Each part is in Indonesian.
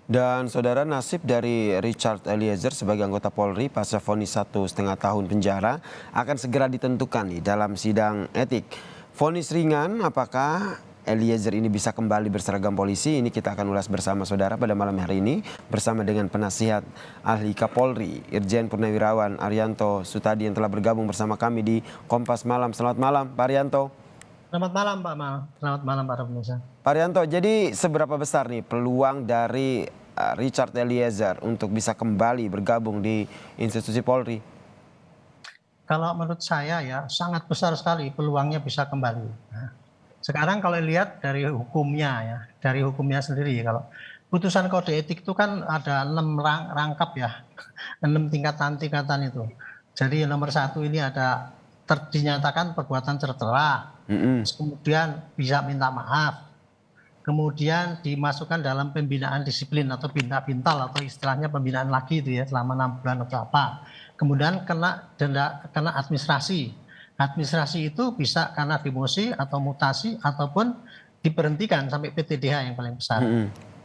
Dan saudara, nasib dari Richard Eliezer sebagai anggota Polri pasca vonis 1,5 tahun penjara akan segera ditentukan nih dalam sidang etik. Vonis ringan, apakah Eliezer ini bisa kembali berseragam polisi? Ini kita akan ulas bersama saudara pada malam hari ini bersama dengan penasihat ahli Kapolri Irjen Purnawirawan Arianto Sutadi yang telah bergabung bersama kami di Kompas Malam. Selamat malam Pak Arianto. Selamat malam Pak Mal. Selamat malam para pemirsa. Pak Arianto, jadi seberapa besar nih peluang dari Richard Eliezer untuk bisa kembali bergabung di institusi Polri? Kalau menurut saya ya sangat besar sekali peluangnya bisa kembali. Nah, sekarang kalau lihat dari hukumnya ya, dari hukumnya sendiri kalau putusan kode etik itu kan ada 6 rangkap ya, 6 tingkatan-tingkatan itu. Jadi nomor 1 ini ada dinyatakan perbuatan tercela, kemudian bisa minta maaf, kemudian dimasukkan dalam pembinaan disiplin atau pintal atau istilahnya pembinaan lagi itu ya selama 6 bulan atau apa. Kemudian kena denda, kena administrasi. Administrasi itu bisa karena demosi atau mutasi ataupun diberhentikan sampai PTDH yang paling besar.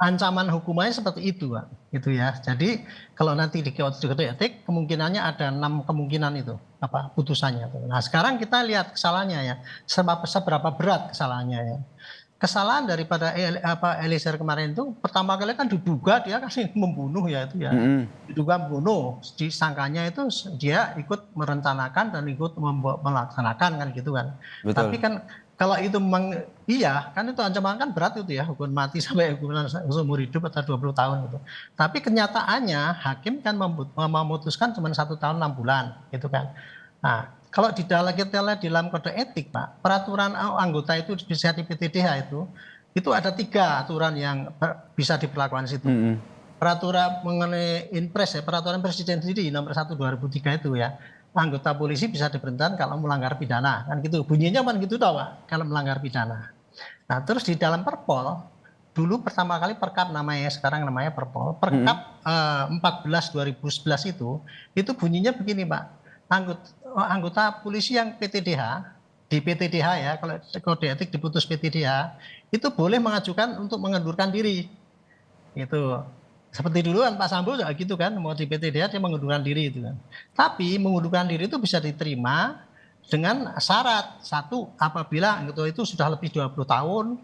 Ancaman hukumannya seperti itu, Pak. Itu ya. Jadi kalau nanti di kode etik kemungkinannya ada 6 kemungkinan itu apa putusannya. Nah, sekarang kita lihat kesalahannya ya. Seberapa berat kesalahannya ya. Kesalahan daripada Eliezer kemarin itu pertama kali kan diduga dia kasih membunuh ya itu ya. Diduga membunuh, disangkanya itu dia ikut merencanakan dan ikut melaksanakan kan gitu kan. Betul. Tapi kan kalau itu memang iya kan itu ancaman kan berat itu ya, hukuman mati sampai hukuman seumur hidup atau 20 tahun gitu. Tapi kenyataannya hakim kan memutuskan cuma 1 tahun 6 bulan gitu kan. Nah, kalau di dalam kode etik Pak, peraturan anggota itu bisa di PTDH itu ada 3 aturan yang bisa diberlakukan situ. Peraturan mengenai Inpres ya, peraturan presiden sendiri nomor 1 2003 itu ya. Anggota polisi bisa diberhentikan kalau melanggar pidana kan gitu. Bunyinya kan gitu tau Pak, kalau melanggar pidana. Nah, terus di dalam Perpol dulu pertama kali Perkap namanya, sekarang namanya Perpol. Perkap 14 2011 itu bunyinya begini Pak. Anggota polisi yang PTDH di PTDH ya, kalau kode etik diputus PTDH itu boleh mengajukan untuk mengundurkan diri. Itu seperti dulu kan Pak Sambo juga gitu kan, mau di PTDH dia mengundurkan diri itu kan. Tapi mengundurkan diri itu bisa diterima dengan syarat. 1, apabila anggota itu sudah lebih 20 tahun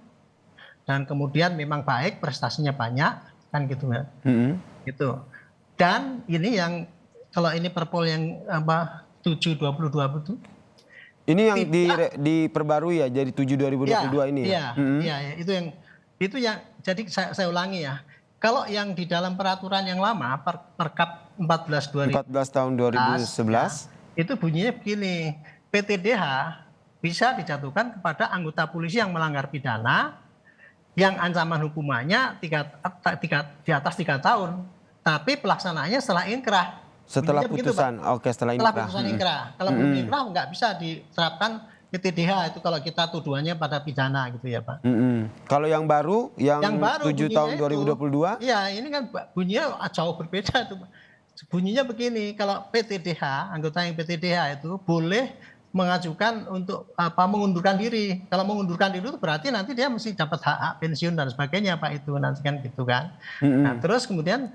dan kemudian memang baik, prestasinya banyak kan gitu ya. Gitu. Dan ini yang kalau ini Perpol yang 7/22 itu. Ini yang diperbarui ya jadi 7/2022 ini ya. Iya, itu yang jadi saya ulangi ya. Kalau yang di dalam peraturan yang lama Perkap 14 tahun 2011 ya, itu bunyinya begini, PTDH bisa dijatuhkan kepada anggota polisi yang melanggar pidana yang ancaman hukumannya di atas 3 tahun, tapi pelaksanaannya setelah inkrah. setelah putusan. Oke, setelah putusan inkrah. Kalau belum inkrah nggak bisa diterapkan PTDH itu kalau kita tuduhannya pada pidana gitu ya Pak. Kalau yang baru yang 7 tahun 2022? Iya, ini kan bunyinya jauh berbeda tuh. Bunyinya begini, kalau PTDH, anggota yang PTDH itu boleh mengajukan untuk mengundurkan diri. Kalau mengundurkan diri itu berarti nanti dia mesti dapat hak pensiun dan sebagainya Pak, itu nanti kan gitu kan. Nah, terus kemudian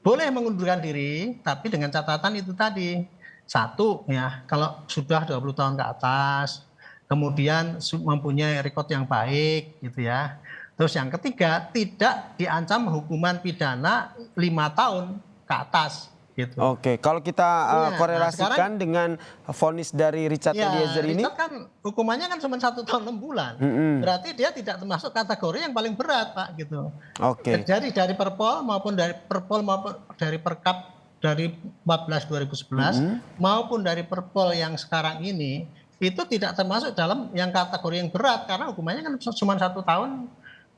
boleh mengundurkan diri tapi dengan catatan itu tadi. 1 ya, kalau sudah 20 tahun ke atas, kemudian mempunyai rekod yang baik gitu ya. Terus yang ketiga, tidak diancam hukuman pidana 5 tahun ke atas gitu. Oke, kalau kita korelasikan dengan vonis dari Richard Eliezer ini, Richard kan hukumannya kan cuma 1 tahun 6 bulan. Berarti dia tidak termasuk kategori yang paling berat Pak gitu. Oke. Jadi dari Perpol maupun dari Perkap dari 14 2011 maupun dari Perpol yang sekarang ini itu tidak termasuk dalam yang kategori yang berat karena hukumannya kan cuma 1 tahun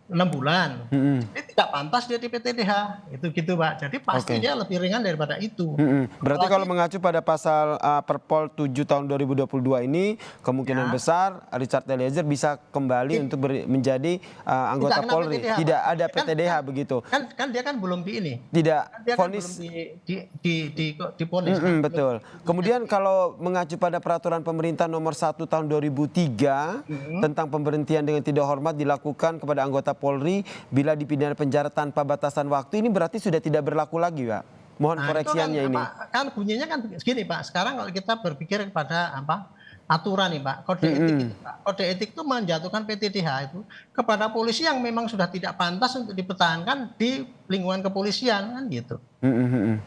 6 bulan. Jadi tidak pantas dia di PTDH. Itu gitu Pak. Jadi pasti dia lebih ringan daripada itu. Berarti kalau mengacu pada pasal Perpol 7 tahun 2022 ini kemungkinan besar Richard Eliezer bisa kembali untuk menjadi anggota Polri. PTDH, tidak ada PTDH begitu. Kan dia kan belum di ini. Tidak vonis di vonis. betul. Kemudian kalau mengacu pada peraturan pemerintah nomor 1 tahun 2003 tentang pemberhentian dengan tidak hormat dilakukan kepada anggota Polri bila dipidana penjara tanpa batasan waktu ini berarti sudah tidak berlaku lagi, Pak. Mohon Nah, itu koreksiannya ini. kan bunyinya kan segini Pak, sekarang kalau kita berpikir kepada aturan nih Pak, kode etik itu Pak. Kode etik itu menjatuhkan PTDH itu kepada polisi yang memang sudah tidak pantas untuk dipertahankan di lingkungan kepolisian kan gitu.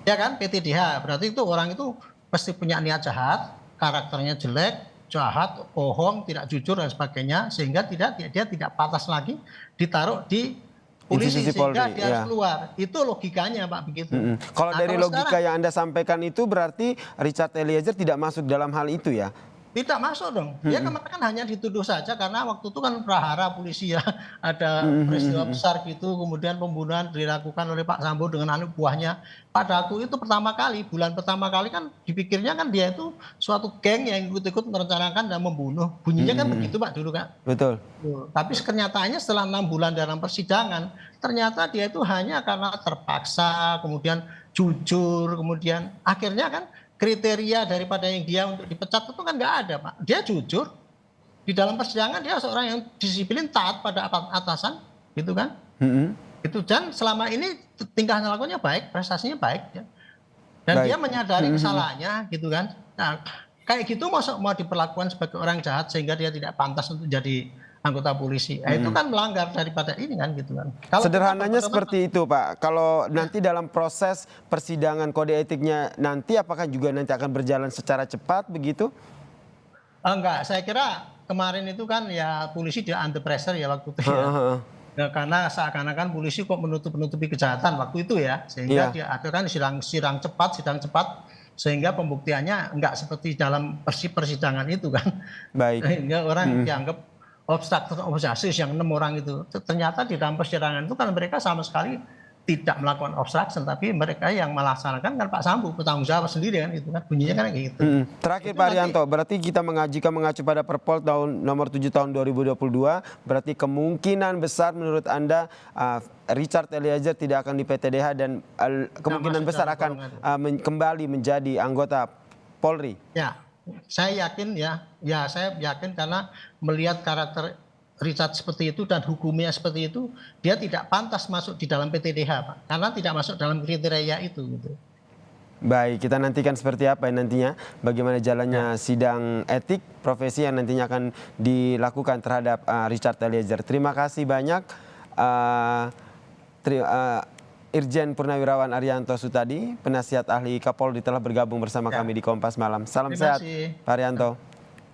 Ya kan, PTDH berarti itu orang itu pasti punya niat jahat, karakternya jelek, jahat, bohong, tidak jujur dan sebagainya, sehingga dia tidak pantas lagi ditaruh di polisi Institusi sehingga Polri, dia harus ya. keluar. Itu logikanya Pak begitu. Kalau Nah, dari kalau logika sekarang yang Anda sampaikan itu berarti Richard Eliezer tidak masuk dalam hal itu ya? tidak masuk dong. Dia kemarin kan hanya dituduh saja karena waktu itu kan prahara polisi ya. Ada peristiwa besar gitu, kemudian pembunuhan dilakukan oleh Pak Sambo dengan anak buahnya. Pada waktu itu pertama kali, bulan pertama kali kan dipikirnya kan dia itu suatu geng yang ikut-ikut merencanakan dan membunuh. Bunyinya kan begitu Pak dulu kan. Betul. Tapi kenyataannya setelah 6 bulan dalam persidangan, ternyata dia itu hanya karena terpaksa, kemudian jujur, kemudian akhirnya kan kriteria daripada yang dia untuk dipecat itu kan nggak ada Pak. Dia jujur, di dalam persidangan dia seorang yang disiplin, taat pada atasan, gitu kan. Itu dan selama ini tingkah lakunya baik, prestasinya baik. Ya. Dan Baik. dia menyadari kesalahannya gitu kan. Nah, kayak gitu masuk mau diperlakukan sebagai orang jahat sehingga dia tidak pantas untuk jadi anggota polisi. Nah, itu kan melanggar daripada ini kan gitu kan. Kalau Sederhananya seperti itu Pak. Kalau nanti dalam proses persidangan kode etiknya nanti apakah juga nanti akan berjalan secara cepat begitu? enggak, saya kira kemarin itu kan ya polisi dia under pressure ya waktu itu ya. Ya, karena seakan-akan polisi kok menutupi kejahatan waktu itu ya, sehingga dia ada kan sidang cepat sehingga pembuktiannya enggak seperti dalam persidangan itu kan. Baik. Sehingga orang dianggap obstruction of justice yang 6 orang itu. Ternyata di dalam persidangan itu kan mereka sama sekali tidak melakukan obstruction, tapi mereka yang melaksanakan kan Pak Sambo bertanggung jawab sendiri kan itu kan bunyinya kan kayak gitu. Terakhir Itu Pak nanti Arianto, berarti kita mengacu pada Perpol nomor 7 tahun 2022, berarti kemungkinan besar menurut Anda Richard Eliezer tidak akan di PTDH dan kemungkinan masuk besar dalam akan golongan kembali menjadi anggota Polri. ya, saya yakin karena melihat karakter Richard seperti itu dan hukumnya seperti itu, dia tidak pantas masuk di dalam PTDH Pak, karena tidak masuk dalam kriteria itu gitu. Baik, kita nantikan seperti apa ya nantinya, bagaimana jalannya sidang etik profesi yang nantinya akan dilakukan terhadap Richard Eliezer. Terima kasih banyak Irjen Purnawirawan Arianto Sutadi, penasihat ahli Kapolri telah bergabung bersama kami di Kompas Malam. Salam Terima sehat kasih. Pak Arianto.